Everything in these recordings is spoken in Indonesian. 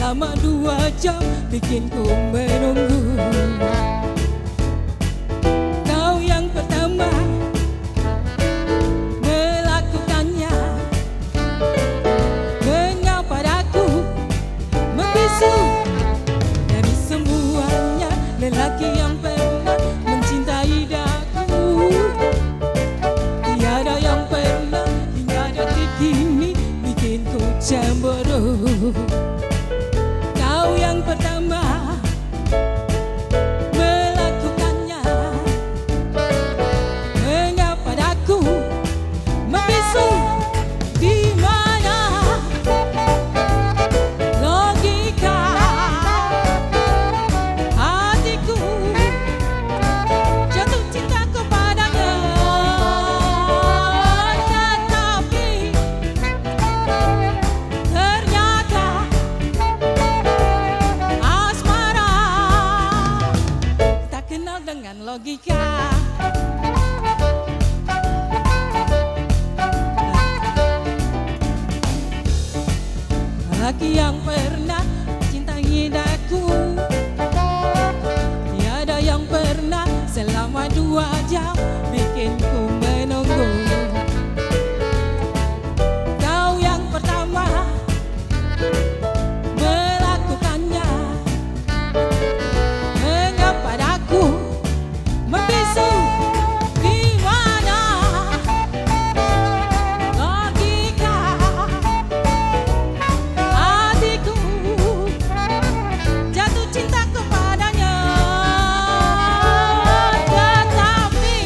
selama 2 jam bikin ku menunggu. Kau yang pertama melakukannya, mengapa aku membisu dari semuanya lelaki yang pernah mencintai daku. Tiada yang pernah hingga detik ini bikin ku cemburu. Kau yang pertama melakukannya, mengapa aku membisu? Di mana logika hatiku jatuh cinta kepadanya, tetapi ternyata asmara tak kenal dengan logika. Lelaki yang pernah cintai daku, tiada yang pernah selama 2 jam bikin ku menunggu. Kau yang pertama melakukannya, mengapa aku membisu? Di mana logika hatiku jatuh cinta kepadanya, tetapi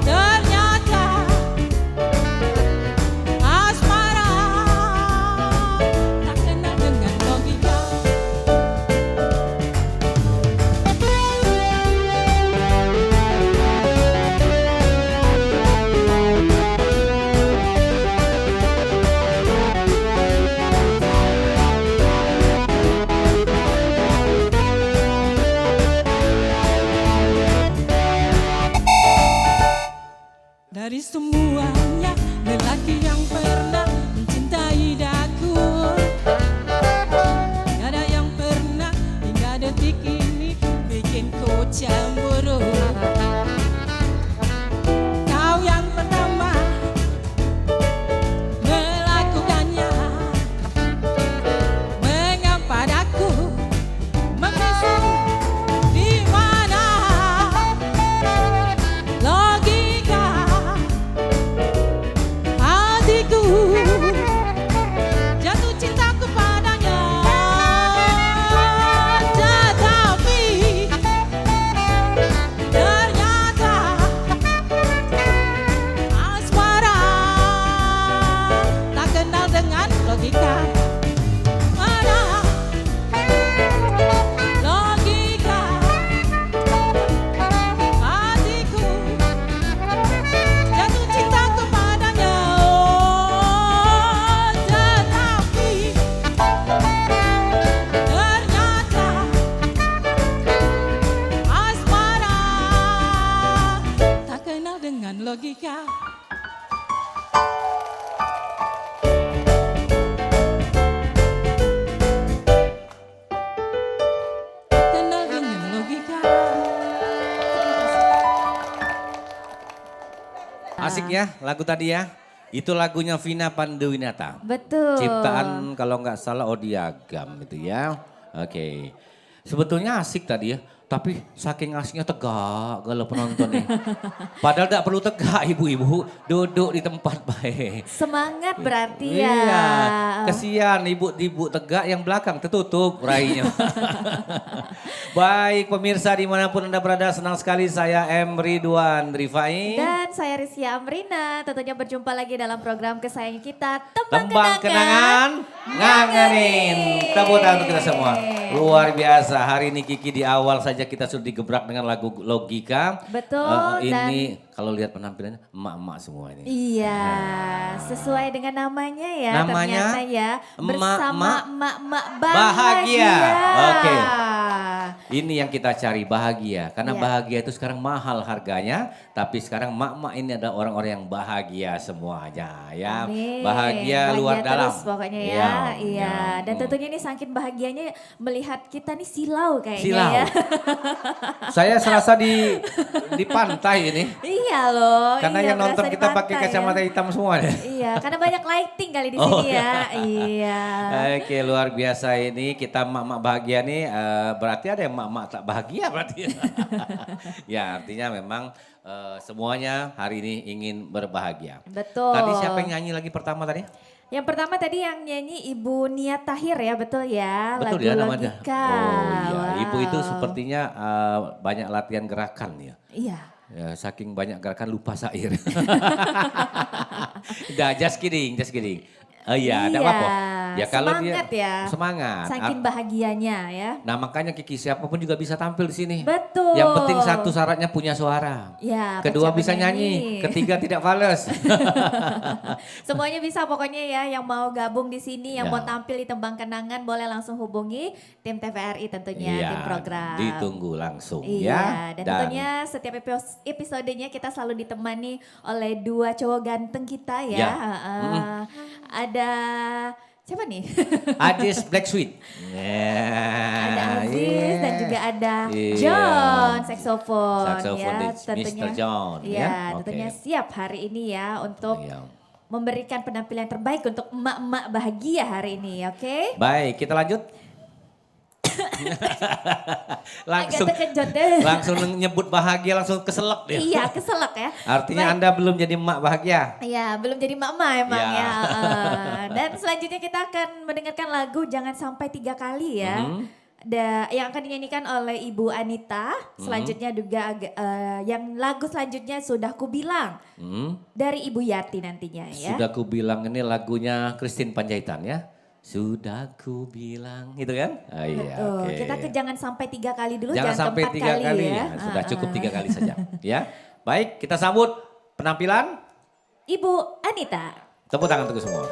ternyata asmara tak kenal dengan logika. Dari semuanya lelaki yang pernah mencintai daku, tiada yang pernah hingga detik ini bikin ku cemburu. Kau yang pertama melakukannya, mengapa aku membisu? Di mana logika hatiku jatuh cinta kepadanya, tetapi ternyata asmara tak kenal dengan logika. Mana logika hatiku jatuh cinta kepadanya, tetapi ternyata asmara tak kenal dengan logika. Kenal dengan logika. Asik ya lagu tadi ya. Itu lagunya Vina Panduwinata. Betul. Ciptaan kalau nggak salah Odiagam itu ya. Oke. Sebetulnya asik tadi ya. Tapi saking asiknya tegak kalau penonton nih. Padahal tidak perlu tegak ibu-ibu. Duduk di tempat baik. Semangat berarti ya. Iya, kesian ibu-ibu tegak yang belakang tertutup rainya. Baik pemirsa dimanapun Anda berada, senang sekali saya M. Ridwan Rifai. Dan saya Rizia Amrina, tentunya berjumpa lagi dalam program kesayangan kita, Tembang Kenangan Ngangenin. Tepuk tangan untuk kita semua. Luar biasa, hari ini Kiki di awal saja kita sudah digebrak dengan lagu Logika. Betul. Ini kalau lihat penampilannya emak-emak semua ini. Iya, sesuai dengan namanya ya. Namanya ternyata ya, bersama emak-emak emak-emak bahagia. bahagia. Oke. Ini yang kita cari, bahagia. Karena Iya. bahagia itu sekarang mahal harganya. Tapi sekarang mak-mak ini ada orang-orang yang bahagia semuanya ya. Amin. Bahagia luar dalam. Terus pokoknya ya. Iya, Iya. Dan Hmm. tentunya ini saking bahagianya melihat kita nih silau kayaknya Silau. ya. Saya serasa di pantai ini. Iya loh. Karena iya, yang nonton berasa di kita pakai pantai kacamata ya. hitam semua deh. Iya, karena banyak lighting kali di Oh, sini ya. Iya. Oke, luar biasa ini kita mak-mak bahagia nih, berarti ada yang mak-mak tak bahagia berarti. Ya artinya memang semuanya hari ini ingin berbahagia. Betul. Tadi siapa yang nyanyi lagi pertama tadi? Yang pertama tadi yang nyanyi Ibu Nia Tahir ya, betul ya? Betul Lagu ya namanya. Logika. Oh iya, Wow. ibu itu sepertinya banyak latihan gerakan ya. Iya. Ya, saking banyak gerakan lupa syair. Udah, just kidding, just kidding. Oh iya, ada apa? Ya kalau semangat dia ya. semangat. Saking bahagianya ya. Nah makanya Kiki siapapun juga bisa tampil di sini. Betul. Yang penting satu syaratnya punya suara. Ya, Kedua pecah bisa penyanyi. nyanyi, ketiga tidak fales. Semuanya bisa pokoknya ya, yang mau gabung di sini, yang Ya. mau tampil di Tembang Kenangan boleh langsung hubungi tim TVRI tentunya, tim program. ditunggu langsung Iya, ya. dan tentunya setiap episodenya kita selalu ditemani oleh dua cowok ganteng kita ya. Ya. Ada siapa nih? Adis Black Sweet. Ada Aziz dan juga ada Iya. John saksofon ya, Saksofonis, tentunya. Mr. John, Iya, ya. tentunya Oke. siap hari ini ya untuk Iya. memberikan penampilan terbaik untuk emak-emak bahagia hari ini, oke? Baik, kita lanjut. langsung Agak terkejut deh. langsung nyebut bahagia langsung keselak dia. Iya, keselak ya. Artinya Baik. Anda belum jadi emak bahagia. Iya, belum jadi mama emang Ya. ya. Dan selanjutnya kita akan mendengarkan lagu Jangan Sampai 3 Kali ya. Yang akan dinyanyikan oleh Ibu Anita. Selanjutnya juga yang lagu selanjutnya Sudah Ku Bilang dari Ibu Yati nantinya ya. Sudah ku bilang ini lagunya Christine Panjaitan ya. Sudah ku bilang gitu kan? Ah, iya, Betul. oke. Kita ke Jangan Sampai 3 Kali dulu, Jangan sampai keempat 3 kali ya. ya. Sudah cukup 3 kali saja ya. Baik, kita sambut penampilan. Ibu Anita. Tepuk tangan untuk semua.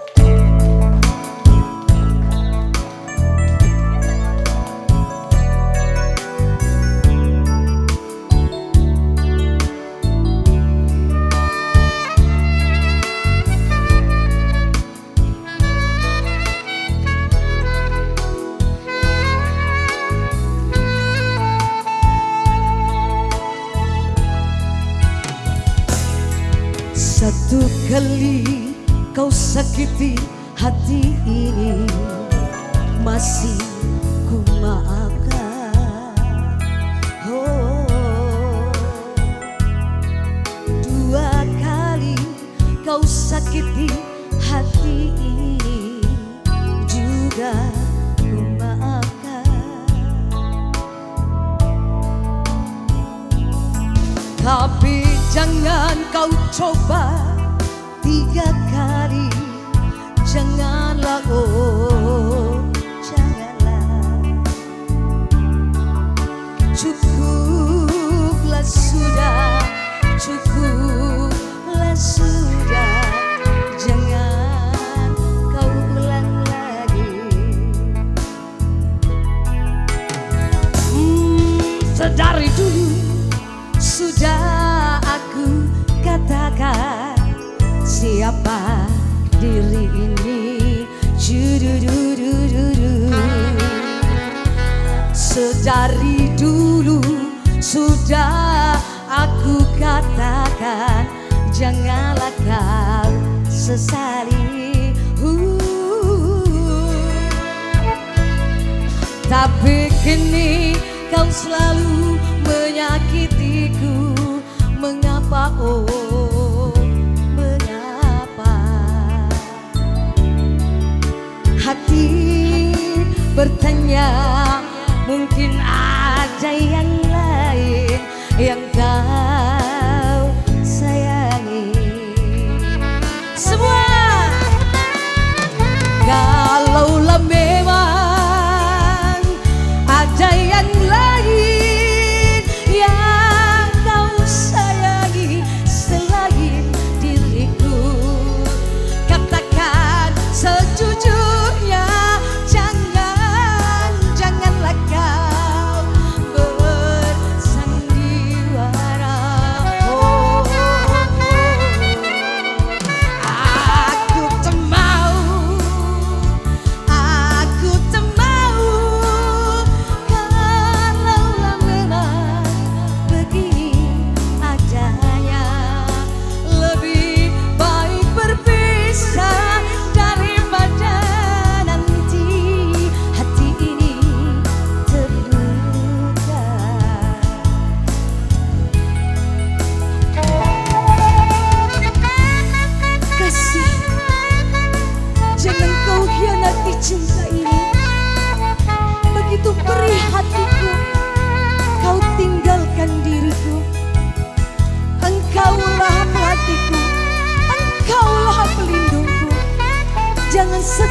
Satu kali kau sakiti hati ini, masih ku maafkan. Oh, 2 kali kau sakiti hati ini, juga ku maafkan. Tapi jangan kau coba 3 kali, janganlah, oh janganlah. Cukuplah sudah, cukuplah sudah, jangan kau ulang lagi. Sedari dulu sudah aku katakan siapa diri ini. Judududududu. Sedari dulu sudah aku katakan janganlah kau sesali. Tapi kini kau selalu menyakitiku. Mengapa, oh mengapa? Hati bertanya, mungkin ada yang lain yang kau sayangi. Semua kalaulah memang ada yang lain yang kau sayangi selain diriku, katakan sejujurnya. Janganlah kau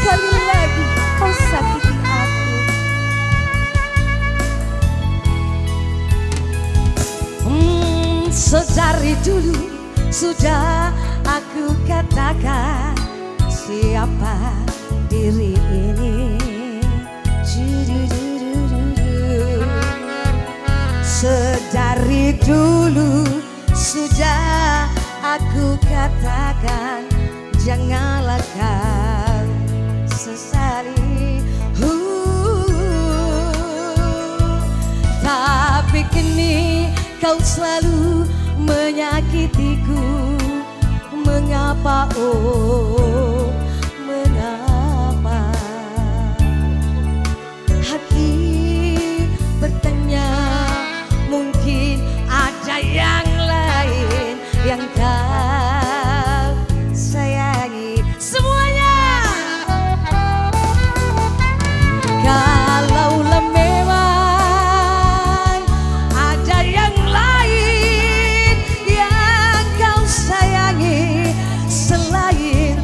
sekali lagi kau sakiti aku. Sedari dulu sudah aku katakan siapa diri ini. Sedari dulu sudah aku katakan janganlah kau sesali. Tapi kini kau selalu menyakitiku. Mengapa oh mengapa? Hati bertanya, mungkin ada yang lain yang kau sayangi. Semuanya kalaulah memang ada yang lain yang kau sayangi selain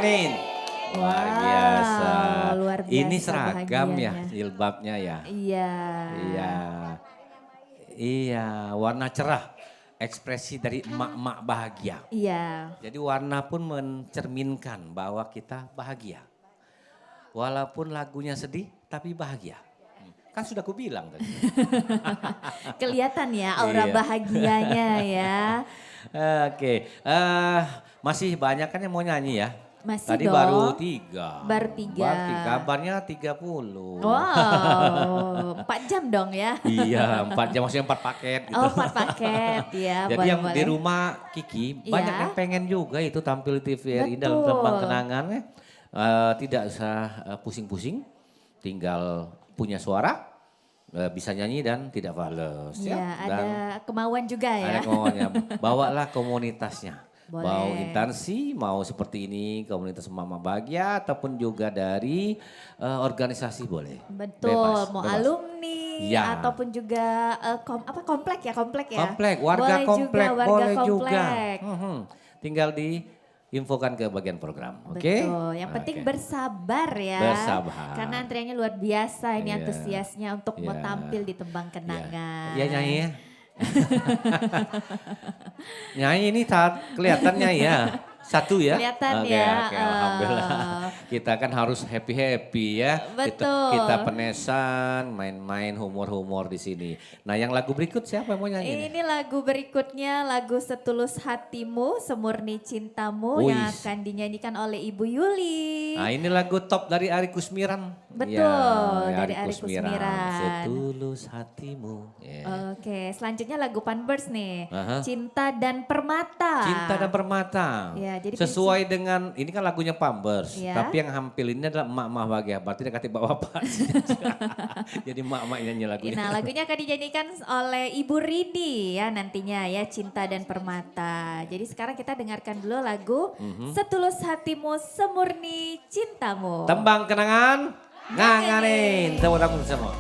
angin. Luar Wow, biasa. luar Ini biasa seragam ya bahagianya. jilbabnya ya. Iya. Iya. Iya, warna cerah. Ekspresi dari emak-emak bahagia. Iya. Jadi warna pun mencerminkan bahwa kita bahagia. Walaupun lagunya sedih tapi bahagia. Kan sudah aku bilang tadi. Kelihatan ya aura Iya. bahagianya ya. Oke, masih banyak kan yang mau nyanyi ya? Masih Tadi dong. baru 3. Baru 3. Kabarnya 30. Wow, 4 jam dong ya. Iya, 4 jam maksudnya 4 paket gitu. Oh 4 paket ya. Jadi yang di boleh. rumah Kiki Iya. banyak yang pengen juga itu tampil di TVRI dalam Betul. tembang kenangannya. Tidak usah pusing-pusing, tinggal punya suara, bisa nyanyi dan tidak fales. Iya, ya. ada Dan kemauan juga ya. ada kemauannya, bawalah komunitasnya. Boleh. Mau intansi, mau seperti ini, komunitas Mama Bahagia ataupun juga dari organisasi boleh. Betul, Bebas, mau bebas. alumni Ya. ataupun juga komplek ya. Komplek, warga Boleh komplek, juga, warga boleh juga. komplek. Tinggal diinfokan ke bagian program, oke? Betul, yang penting Oke. bersabar ya. Bersabar. Karena antriannya luar biasa ini Iya. antusiasnya untuk mau Iya. tampil di tembang kenangan. Iya nyanyi ya. Nyanyi ini saat kelihatannya ya. Satu ya. Kelihatan Oke, ya, Oke, alhamdulillah. Kita kan harus happy-happy ya. Betul. Kita penesan, main-main humor-humor di sini. Nah, yang lagu berikut siapa yang mau nyanyi? nih? Ini lagu berikutnya lagu Setulus Hatimu, Semurni Cintamu yang Wis. akan dinyanyikan oleh Ibu Yuli. Nah, ini lagu top dari Ari Kusmiran. Betul, Ya, dari Ari Kusmiran. Setulus hatimu. Ya. Oke, selanjutnya lagu Panbers nih. Aha. Cinta dan Permata. Cinta dan Permata. Ya, jadi sesuai dengan ini kan lagunya Pampers, Ya. tapi yang hampil ini adalah emak-emak bahagia. Berarti dia kata bapak-bapak. Jadi emak-emak yang nyanyi lagunya. Nah, lagunya akan dinyanyikan oleh Ibu Rini ya nantinya ya, Cinta dan Permata. Jadi sekarang kita dengarkan dulu lagu Setulus Hatimu, Semurni Cintamu. Tembang kenangan, nganganin. Tepuk tangan semua.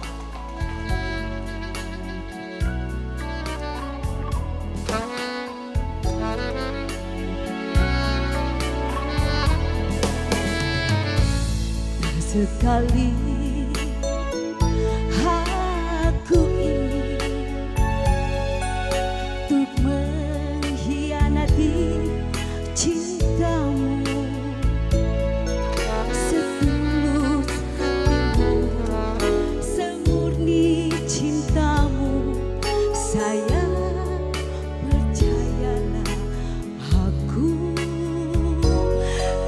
Sekali aku ingin untuk mengkhianati cintamu, setulus hatimu, semurni cintamu, sayang percayalah aku.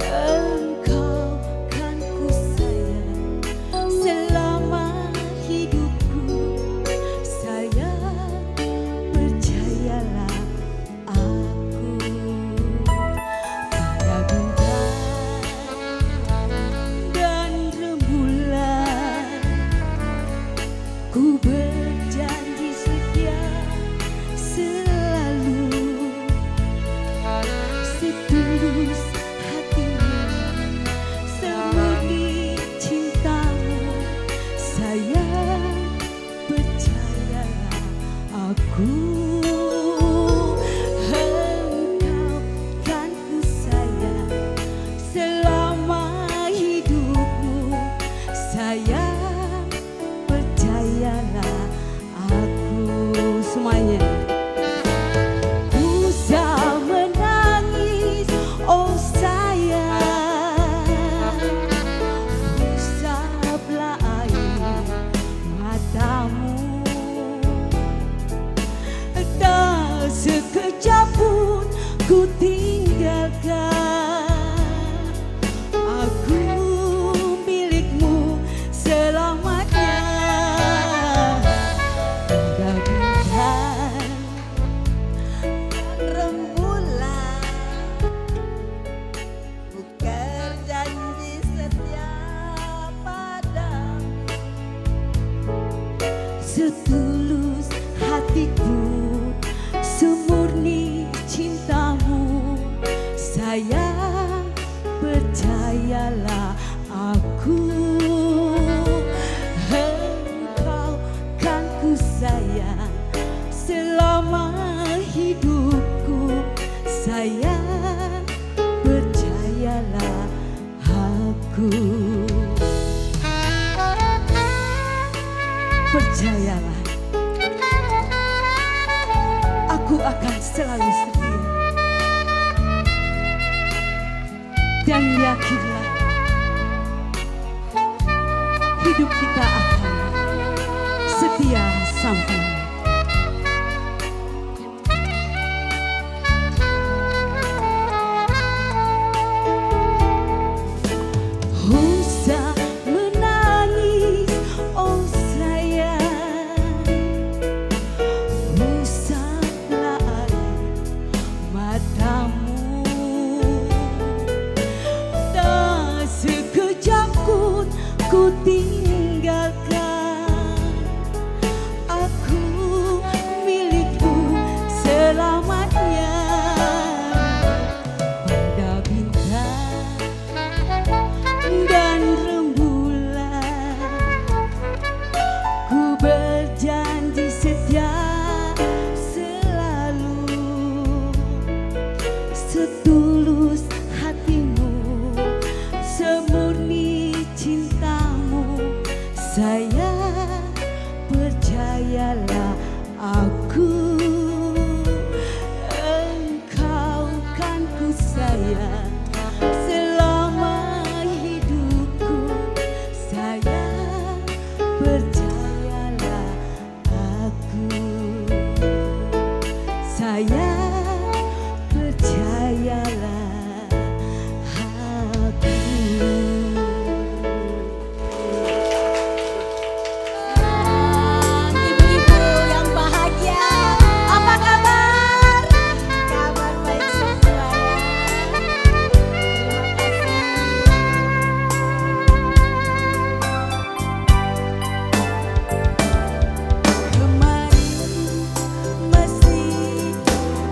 Engkau kan ku sayang selama hidupku, sayang percayalah aku. Pada bintang dan rembulan ku berjanji setia selalu. Setulus hatimu, semurni cintamu, sayang percayalah aku. Engkau kan ku sayang selama hidupmu, sayang percayalah aku. Semuanya. Usah menangis, oh sayang, usaplah air matamu. Tak sekejap pun ku tinggalkan, aku milikmu selamanya. Pada bintang rembulan ku berjanji setia padamu, setulus hatiku, semurni cintamu, sayang percayalah aku. Engkau kan ku sayang selama hidupku, sayang percayalah hidupku. Percayalah, aku akan selalu setia. Dan yakinlah, hidup kita akan setia sampai. Usah menangis, oh sayang, usahlah air matamu. Tak sekejap pun ku tinggalkan, aku milikmu selamanya. Pada bintang dan rembulan, ku berjanji setia selalu. Setulus hatimu, semurni cintamu, sayang, percayalah aku. Engkau kan ku sayang selama hidupku, sayang, percayalah aku. Sayang, percayalah aku. Ibu-ibu yang bahagia, apa kabar? Kabar baik semua ya. Kemarin masih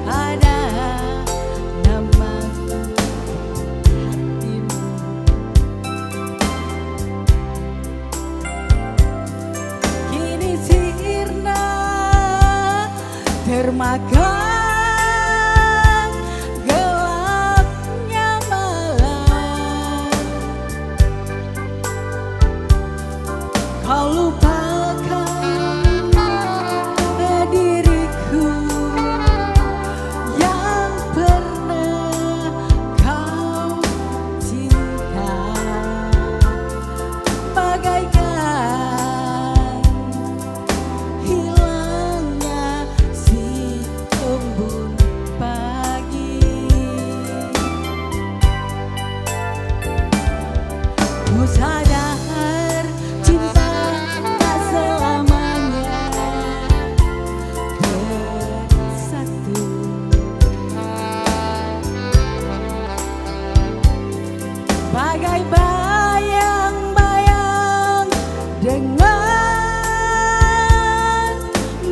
ada namaku hatimu. Kini sirna termakan gelapnya malam. Kau lupakan diriku yang pernah kau cinta, bagaikan hilangnya si embun pagi. Ku sadar cinta tak selamanya bersatu. Bagai bayang-bayang dengan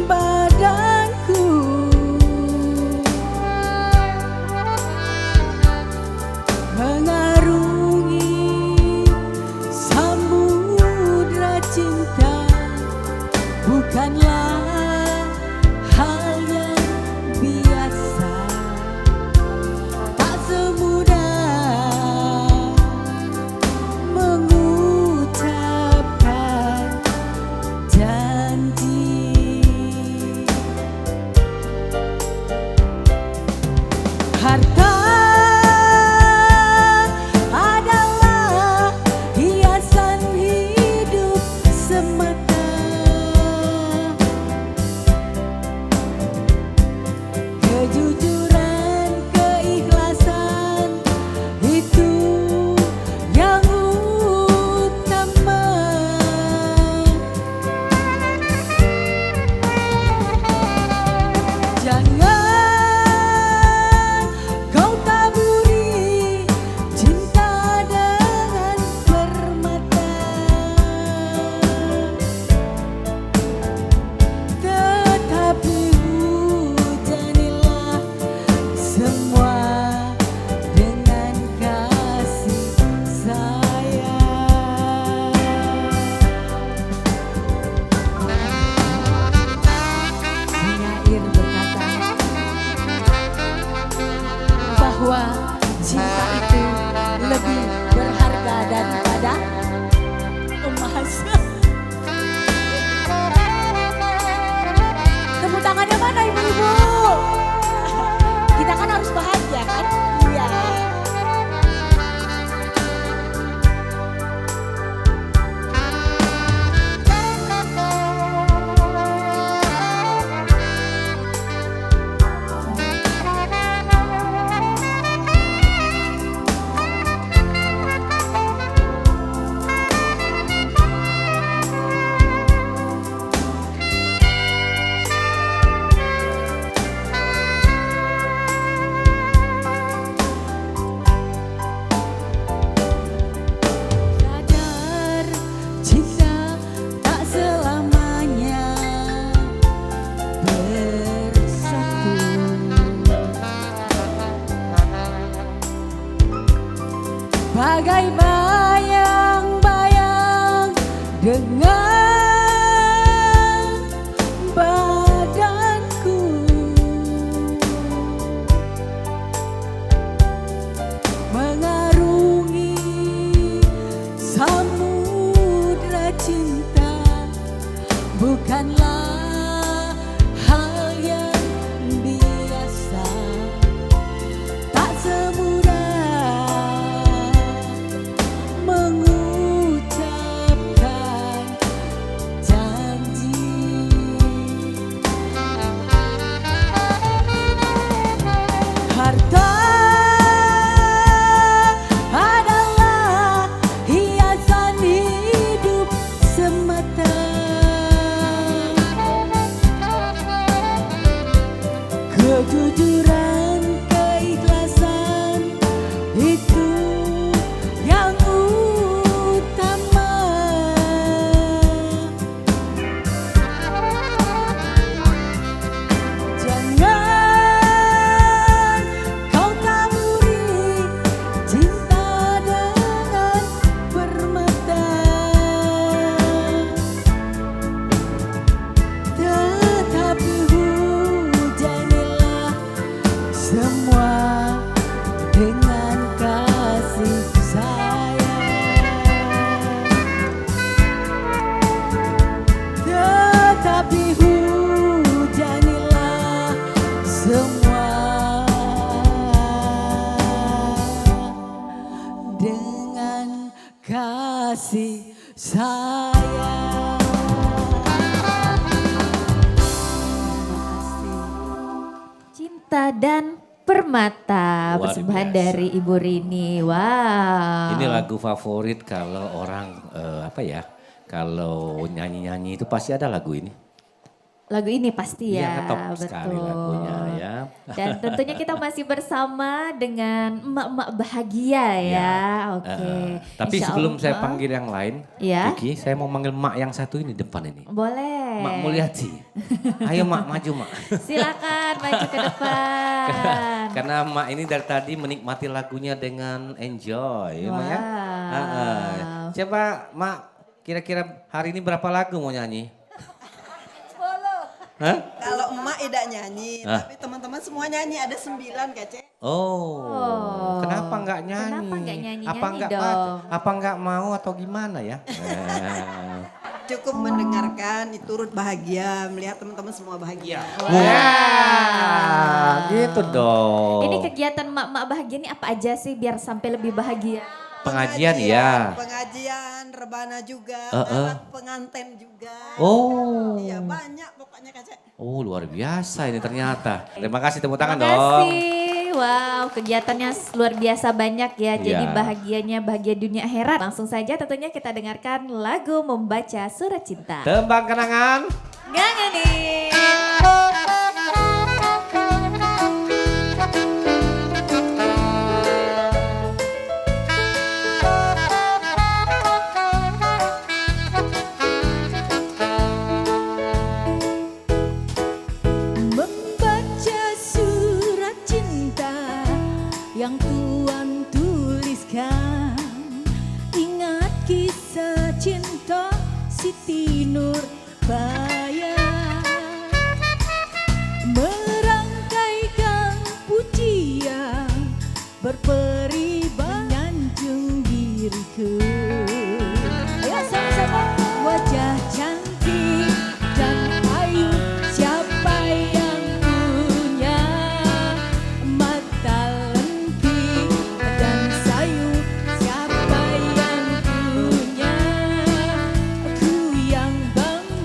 badanku, mengarungi samudra cinta, bukanlah hal yang biasa. Tak semudah bagai bayang-bayang dengan badanku, mengarungi samudra cinta bukanlah hal yang biasa. Tak semudah mengucapkan janji. Harta adalah hiasan hidup semata. Kejujuran, keikhlasan itu yang utama. Jangan kau taburi cinta dengan permata, tetapi hujanilah semua dengan kasih sayang. Tetapi hujanilah semua dengan kasih sayang. Cinta dan Permata, Luar persembahan biasa. dari Ibu Rini. Wow. Ini lagu favorit kalau orang kalau nyanyi-nyanyi itu pasti ada lagu ini. Lagu ini pasti Iya, ya, top betul. sekali lagunya ya. Dan tentunya kita masih bersama dengan emak-emak bahagia ya. Oke. Tapi Insya sebelum saya Allah. panggil yang lain, Ya. Kiki, saya mau manggil mak yang satu ini depan ini. Boleh. Mak Mulyati. Ayo mak, maju mak. Silakan maju ke depan. Karena mak ini dari tadi menikmati lagunya dengan enjoy. Ya, Mak, ya? Wow. Coba mak, kira-kira hari ini berapa lagu mau nyanyi? 10. Hah? Kalau emak tidak nyanyi, Ah. tapi teman-teman semua nyanyi, ada 9 Kece. Oh, kenapa nggak nyanyi? Kenapa nggak nyanyi-nyanyi Apa nggak dong? apa nggak mau atau gimana ya? Cukup mendengarkan, turut bahagia, melihat teman-teman semua bahagia. Wah, gitu dong. Ini kegiatan mak-mak bahagia ini apa aja sih biar sampai lebih bahagia? Pengajian ya. Pengajian, rebana juga, anak pengantin juga. Oh. Iya banyak pokoknya Kece. Oh, luar biasa ini ternyata. Terima kasih, tepuk tangan Terima dong. kasih. Wow, kegiatannya luar biasa banyak ya. Jadi Iya. bahagianya bahagia dunia akhirat. Langsung saja tentunya kita dengarkan lagu Membaca Surat Cinta. Tembang kenangan. Ngangenin. Membaca surat cinta yang Tuhan tuliskan, ingat kisah cinta Siti Nurbaya, merangkaikan pujian berperiban menyanjung diriku. Ayo sama-sama. Wajah cantik dan ayu, siapa yang punya? Mata lentik dan sayu, siapa yang punya? Aku yang bangga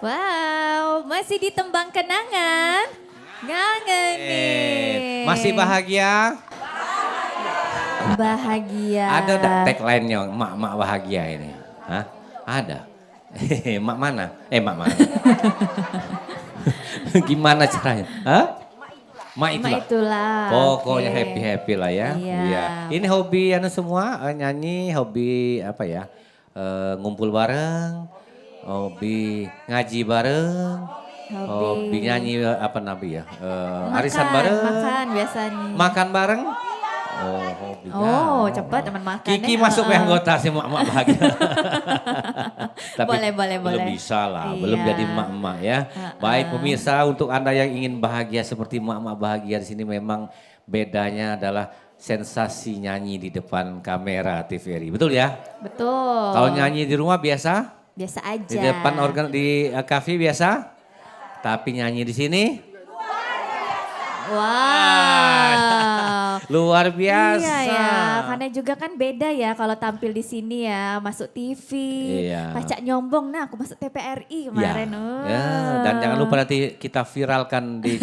Wow, masih di tembang kenangan. Ngangenin. Masih bahagia? Bahagia. Ada enggak tagline-nya mak-mak bahagia ini? Hah? Ada. Mak mana? Mak mana? Gimana caranya? Hah? Mak itulah. Mak itulah. Pokoknya Oke. happy-happy lah ya. Iya. Ini hobi anu semua nyanyi, hobi apa ya? Ngumpul bareng, hobi ngaji bareng, hobi nyanyi apa nabi ya? Arisan bareng. Makan biasanya. Makan bareng. Oh, hobi. Oh, cepat teman makan. Kiki masuk ke anggota si mak-mak bahagia. Boleh. Belum bisa lah, belum Iya. jadi mak-mak ya. Baik pemirsa, untuk Anda yang ingin bahagia seperti mak-mak bahagia di sini memang bedanya adalah sensasi nyanyi di depan kamera TVRI. Betul ya? Betul. Kalau nyanyi di rumah biasa? Biasa aja. Di depan organ di kafe biasa? Tapi nyanyi di sini? Wow. Luar biasa. Iya ya, karena juga kan beda ya kalau tampil di sini ya, masuk TV, Iya. pacak nyombong, nah aku masuk TPRI kemarin. Ya, dan jangan lupa nanti kita viralkan di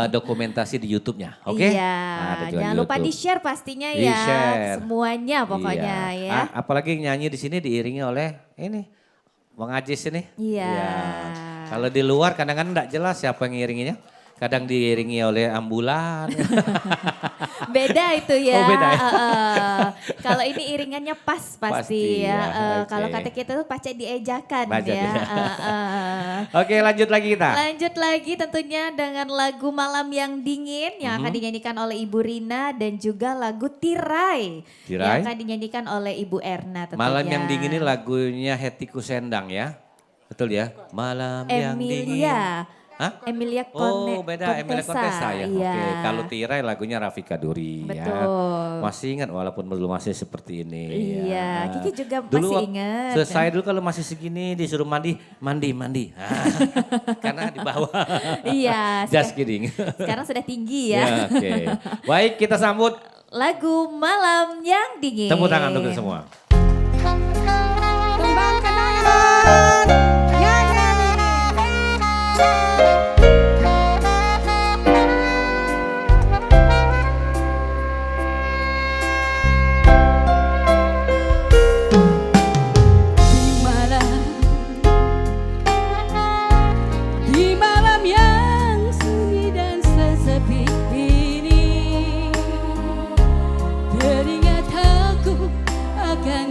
dokumentasi di YouTube-nya, oke? Iya, Ada juga jangan di lupa YouTube. di-share pastinya ya, Di-share. semuanya pokoknya Iya. ya. Apalagi nyanyi di sini diiringi oleh ini, Bang Ajis ini. Iya. Kalau di luar kadang-kadang enggak jelas siapa yang ngiringinya. Kadang diiringi oleh ambulan. Beda itu ya. Oh, beda ya? Kalau ini iringannya pas pasti Pasti ya. ya, oke. Kalau kata kita tuh pacak diejakan Pacak ya. ya. Oke, lanjut lagi kita. Lanjut lagi tentunya dengan lagu Malam yang Dingin yang akan dinyanyikan oleh Ibu Rina dan juga lagu Tirai, Tirai. yang akan dinyanyikan oleh Ibu Erna tentunya. Malam yang dingin ini lagunya Hetty Kusendang ya. Betul ya? Malam yang dingin. Emilia. Hah? Emilia Oh beda, Emilia Contessa ya. Iya. Oke, kalau Tirai lagunya Rafika Duri ya. Betul. Masih ingat walaupun belum masih seperti ini. Iya, ya. Kiki juga Dulu masih ingat. Selesai dulu kalau masih segini disuruh mandi. Ah, karena di bawah. Iya, Just kidding. sekarang sudah tinggi ya. Ya, oke. Baik, kita sambut. Lagu Malam yang Dingin. Tepuk tangan untuk kita semua. Tembang kenangan. Di malam yang sunyi dan sesepi ini, teringat aku akan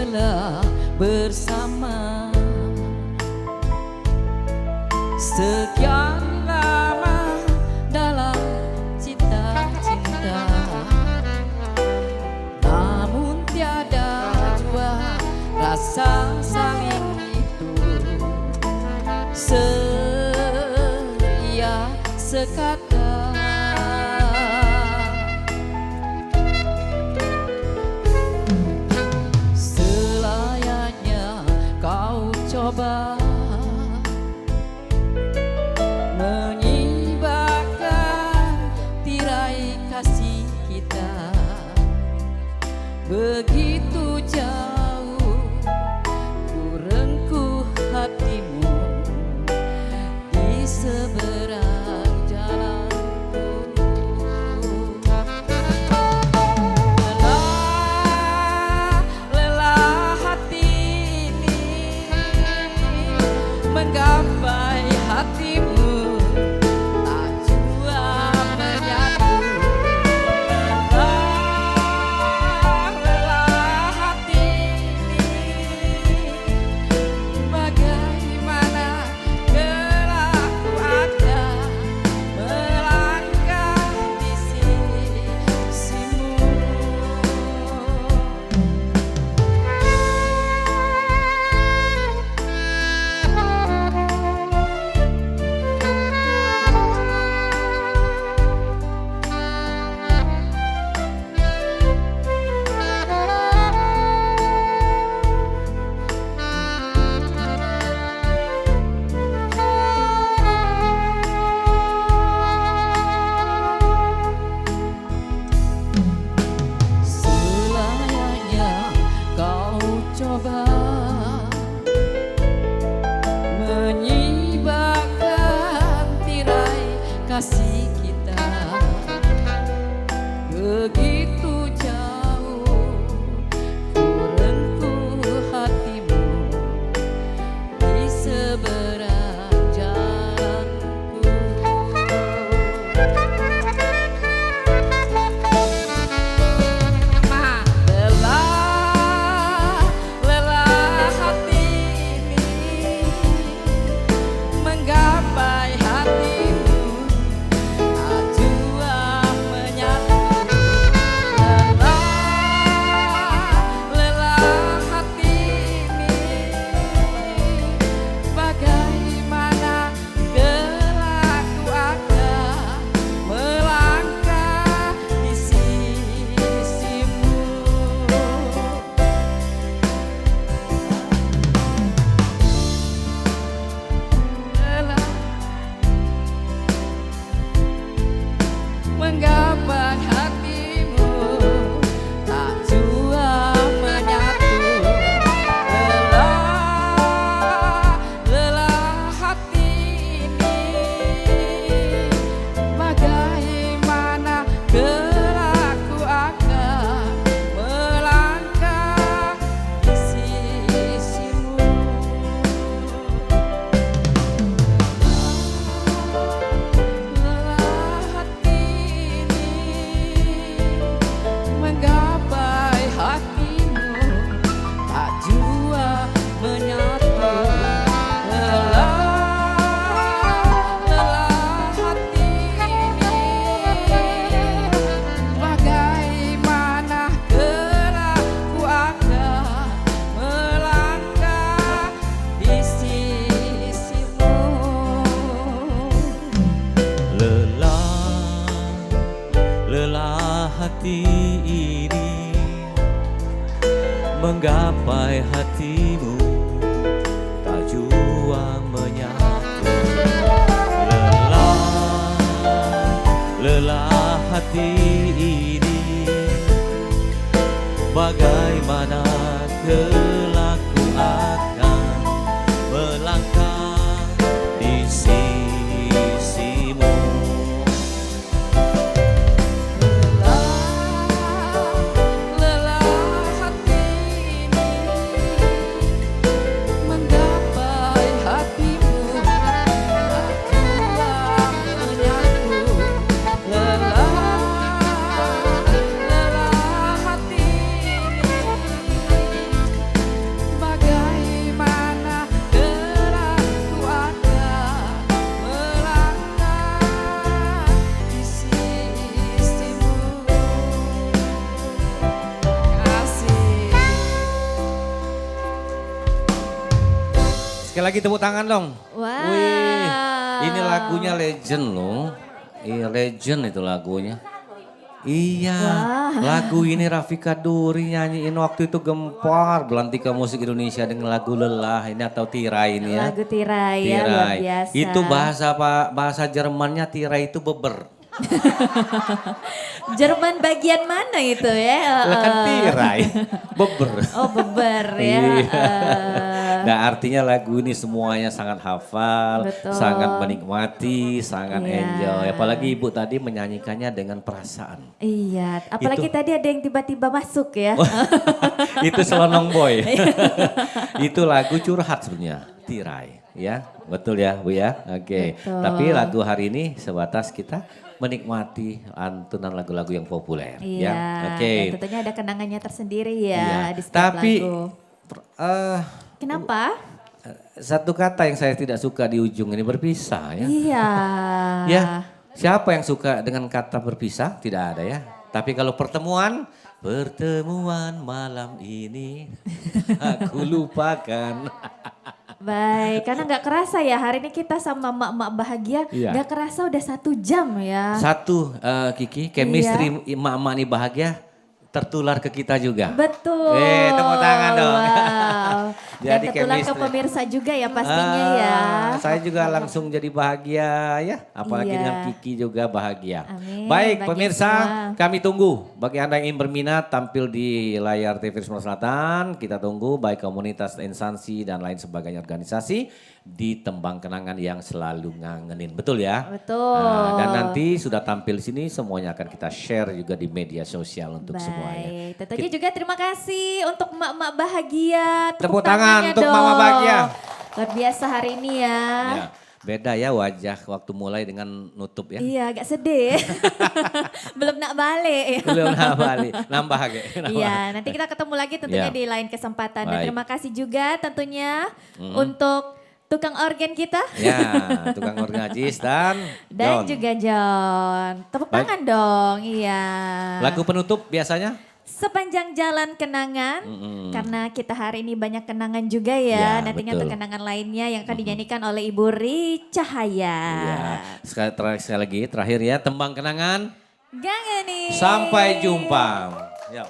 telah bersama sekian lama dalam cita-cinta, namun tiada jua rasa saling itu seria sekata. Selayaknya kau coba menyibakkan tirai kasih kita, begitu jauh ku rengkuh hatimu di seberang jalanku. Lelah hati ini menggapai hatimu, tak jua menyatu. Lelah hati ini, bagaimana kelak ku akan melangkah di sisimu. Selayaknya kau coba menyibakkan tirai kasih kita, begitu jauh ku rengkuh hatimu di seberang jalanku. Lelah hati ini menggapai hatimu, tak jua menyatu. Lelah hati ini, bagaimana kelak ku akan melangkah di sisimu. Lelah menggapai hatimu, tak jua menyatu. Lelah hati ini, bagaimana kelak ku akan melangkah di sisimu. Lelah hati ini menggapai hatimu, tak jua menyatu. Lelah hati ini, bagaimana kelak ku akan melangkah di sisimu. Lelah hati ini menggapai hatimu, tak jua menyatu. Lelah hati ini, bagaimana kelak ku akan melangkah di sisimu. Lelah hati ini menggapai hatimu, tak jua menyatu. Lelah hati ini, Sekali lagi tepuk tangan dong. Wow. Wih, ini lagunya legend loh. Iya legend itu lagunya. Iya, lagu ini Rafika Duri nyanyiin waktu itu gempar belantika musik Indonesia dengan lagu Lelah ini atau Tirai ini ya. Lagu Tirai ya, luar Tirai. biasa. Itu bahasa Jermannya Tirai itu beber. Jerman bagian mana itu ya? Lah kan Tirai, beber. Oh beber ya. Iya. Nah artinya lagu ini semuanya sangat hafal, Betul. sangat menikmati, sangat Iya. enjoy. Apalagi ibu tadi menyanyikannya dengan perasaan. Iya, apalagi Itu. tadi ada yang tiba-tiba masuk ya. Itu Selonong Boy. Itu lagu curhat sebenarnya, Tirai. Ya, betul ya Bu ya. Oke. Betul. Tapi lagu hari ini sebatas kita menikmati lantunan lagu-lagu yang populer. Iya, Ya, oke. dan tentunya ada kenangannya tersendiri ya Iya. di setiap Tapi lagu. Kenapa? Satu kata yang saya tidak suka di ujung ini berpisah ya. Iya. Ya, siapa yang suka dengan kata berpisah? Tidak ada ya. Tapi kalau pertemuan malam ini aku lupakan. Baik, karena nggak kerasa ya hari ini kita sama emak-emak bahagia, Iya. nggak kerasa udah 1 jam ya. Satu Kiki, chemistry emak-emak ini bahagia tertular ke kita juga. Betul. Tepuk tangan dong. Wow. Dan Jadi tertular ke chemistry. pemirsa juga ya pastinya ya. Saya juga langsung jadi bahagia ya, apalagi Iya. dengan Kiki juga bahagia. Amin, Baik bagi pemirsa, semua. kami tunggu bagi Anda yang ingin berminat tampil di layar TV Sumatera Selatan, kita tunggu baik komunitas, instansi dan lain sebagainya organisasi di Tembang Kenangan yang selalu ngangenin. Betul ya? Betul. Nah, dan nanti sudah tampil di sini semuanya akan kita share juga di media sosial untuk semuanya. Baik, tentunya juga terima kasih untuk emak-emak bahagia. Tepuk tangan tangannya untuk Mama dong. Bahagia. Luar biasa hari ini ya. Ya, beda ya wajah waktu mulai dengan nutup ya. Iya, agak sedih. Belum nak balik. Belum balik, nambah ge. Iya, nanti kita ketemu lagi tentunya Iya. di lain kesempatan. Dan Baik. terima kasih juga tentunya untuk tukang organ kita. Ya, tukang organ Ajis dan Dan John. juga John. Tepuk Baik. tangan dong, iya. Lagu penutup biasanya? Sepanjang jalan kenangan, karena kita hari ini banyak kenangan juga ya. Ya, Nantinya betul. untuk kenangan lainnya yang akan dinyanyikan oleh Ibu Ri Cahaya. Iya. Sekali lagi terakhir ya, tembang kenangan. Gangenin. Sampai jumpa. Ya.